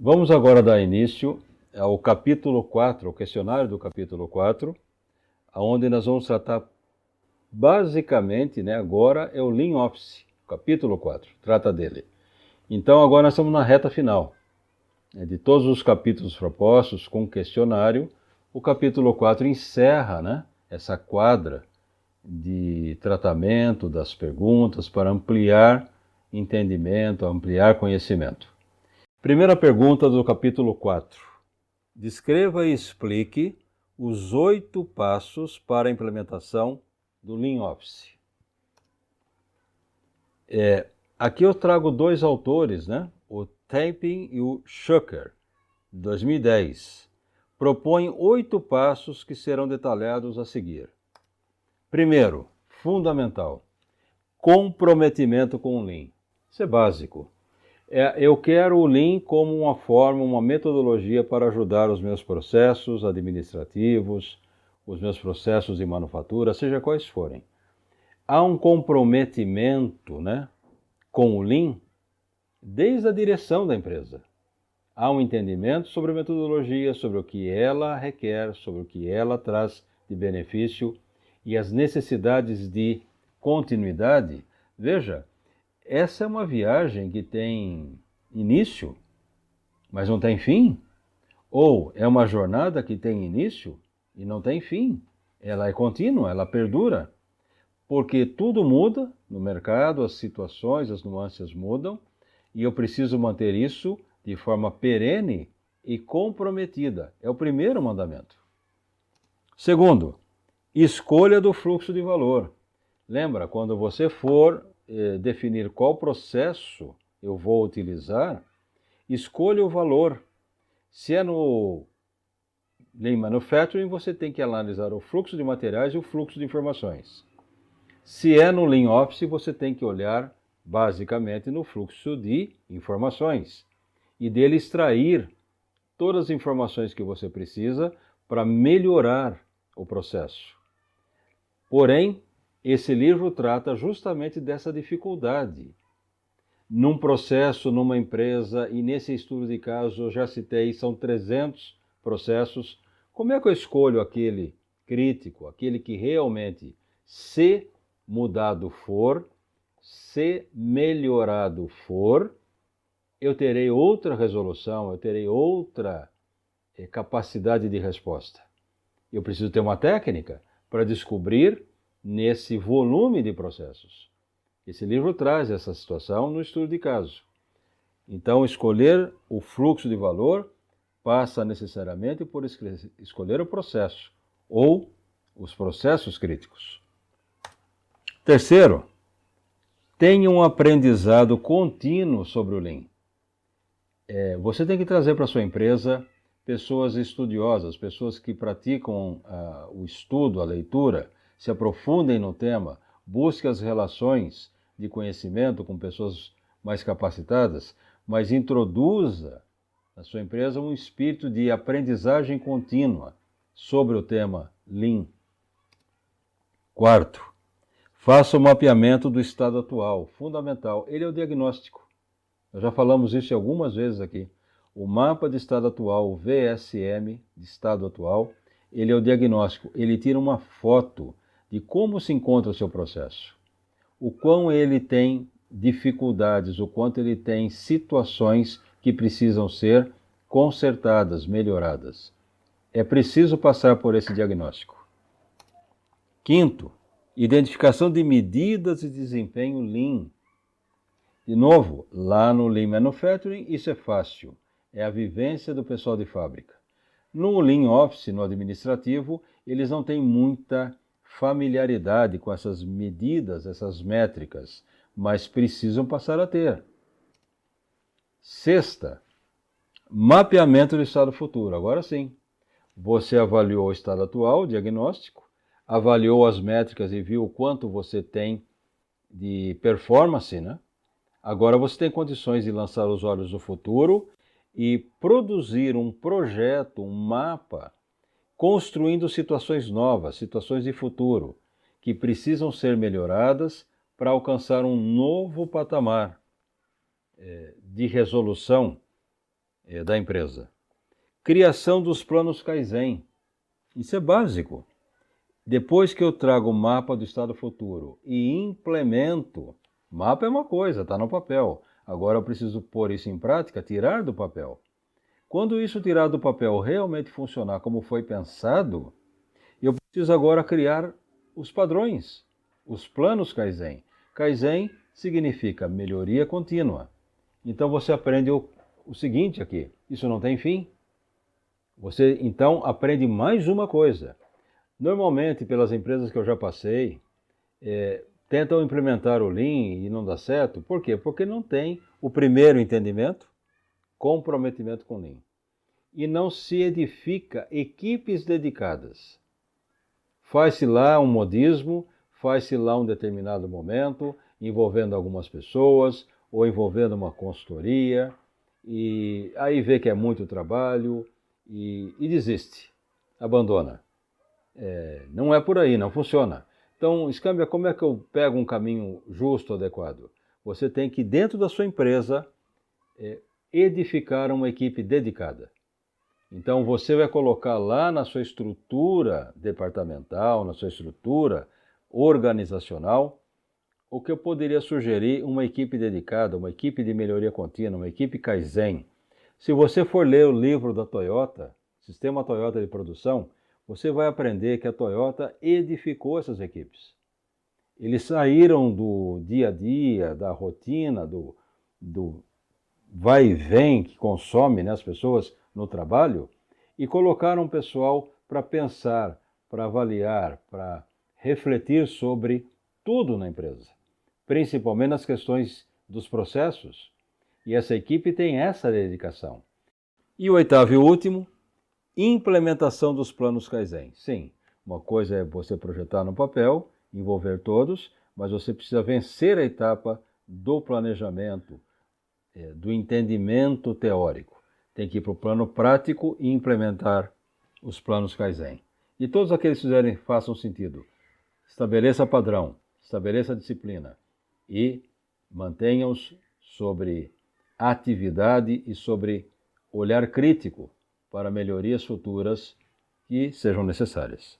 Vamos agora dar início ao capítulo 4, ao questionário do capítulo 4, onde nós vamos tratar basicamente, agora é o Lean Office, capítulo 4, trata dele. Então agora nós estamos na reta final. De todos os capítulos propostos com questionário, o capítulo 4 encerra essa quadra de tratamento das perguntas para ampliar entendimento, ampliar conhecimento. Primeira pergunta do capítulo 4. Descreva e explique os 8 passos para a implementação do Lean Office. Aqui eu trago 2 autores, o Tapping e o Schucker, de 2010. Propõem 8 passos que serão detalhados a seguir. Primeiro, fundamental, comprometimento com o Lean. Isso é básico. Eu quero o Lean como uma forma, uma metodologia para ajudar os meus processos administrativos, os meus processos de manufatura, seja quais forem. Há um comprometimento, com o Lean desde a direção da empresa. Há um entendimento sobre a metodologia, sobre o que ela requer, sobre o que ela traz de benefício e as necessidades de continuidade. Veja, essa é uma viagem que tem início, mas não tem fim. Ou é uma jornada que tem início e não tem fim. Ela é contínua, ela perdura. Porque tudo muda no mercado, as situações, as nuances mudam, e eu preciso manter isso de forma perene e comprometida. É o primeiro mandamento. Segundo, escolha do fluxo de valor. Lembra, quando você for definir qual processo eu vou utilizar, escolha o valor. Se é no Lean Manufacturing, você tem que analisar o fluxo de materiais e o fluxo de informações. Se é no Lean Office, você tem que olhar basicamente no fluxo de informações e dele extrair todas as informações que você precisa para melhorar o processo. Porém, esse livro trata justamente dessa dificuldade. Num processo, numa empresa, e nesse estudo de caso eu já citei, são 300 processos. Como é que eu escolho aquele crítico, aquele que realmente, se mudado for, se melhorado for, eu terei outra resolução, eu terei outra capacidade de resposta. Eu preciso ter uma técnica para descobrir nesse volume de processos. Esse livro traz essa situação no estudo de caso. Então, escolher o fluxo de valor passa necessariamente por escolher o processo ou os processos críticos. Terceiro, tenha um aprendizado contínuo sobre o Lean. Você tem que trazer para a sua empresa pessoas estudiosas, pessoas que praticam o estudo, a leitura, se aprofundem no tema, busquem as relações de conhecimento com pessoas mais capacitadas, mas introduza na sua empresa um espírito de aprendizagem contínua sobre o tema Lean. Quarto, faça o mapeamento do estado atual, fundamental. Ele é o diagnóstico. Nós já falamos isso algumas vezes aqui. O mapa de estado atual, o VSM de estado atual, ele é o diagnóstico. Ele tira uma foto de como se encontra o seu processo, o quão ele tem dificuldades, o quanto ele tem situações que precisam ser consertadas, melhoradas. É preciso passar por esse diagnóstico. Quinto, identificação de medidas de desempenho Lean. De novo, lá no Lean Manufacturing, isso é fácil. É a vivência do pessoal de fábrica. No Lean Office, no administrativo, eles não têm muita familiaridade com essas medidas, essas métricas, mas precisam passar a ter. Sexta, mapeamento do estado futuro. Agora sim, você avaliou o estado atual, o diagnóstico, avaliou as métricas e viu o quanto você tem de performance, Agora você tem condições de lançar os olhos no futuro e produzir um projeto, um mapa, construindo situações novas, situações de futuro, que precisam ser melhoradas para alcançar um novo patamar de resolução da empresa. Criação dos planos Kaizen. Isso é básico. Depois que eu trago o mapa do estado futuro e implemento, mapa é uma coisa, está no papel. Agora eu preciso pôr isso em prática, tirar do papel. Quando isso tirar do papel realmente funcionar como foi pensado, eu preciso agora criar os padrões, os planos Kaizen. Kaizen significa melhoria contínua. Então você aprende o seguinte aqui, isso não tem fim. Você então aprende mais uma coisa. Normalmente, pelas empresas que eu já passei, tentam implementar o Lean e não dá certo. Por quê? Porque não tem o primeiro entendimento, comprometimento com Lean. E não se edifica equipes dedicadas. Faz-se lá um modismo, faz-se lá um determinado momento, envolvendo algumas pessoas, ou envolvendo uma consultoria, e aí vê que é muito trabalho e desiste, abandona. Não é por aí, não funciona. Então, Scambia, como é que eu pego um caminho justo, adequado? Você tem que, dentro da sua empresa, edificar uma equipe dedicada. Então, você vai colocar lá na sua estrutura departamental, na sua estrutura organizacional, o que eu poderia sugerir, uma equipe dedicada, uma equipe de melhoria contínua, uma equipe Kaizen. Se você for ler o livro da Toyota, Sistema Toyota de Produção, você vai aprender que a Toyota edificou essas equipes. Eles saíram do dia a dia, da rotina, do vai e vem que consome, né, as pessoas no trabalho, e colocaram o pessoal para pensar, para avaliar, para refletir sobre tudo na empresa, principalmente nas questões dos processos. E essa equipe tem essa dedicação. E o oitavo e último, implementação dos planos Kaizen. Sim, uma coisa é você projetar no papel, envolver todos, mas você precisa vencer a etapa do planejamento, do entendimento teórico. Tem que ir para o plano prático e implementar os planos Kaizen. E todos aqueles que fizerem façam sentido. Estabeleça padrão, estabeleça disciplina e mantenham-os sobre atividade e sobre olhar crítico para melhorias futuras que sejam necessárias.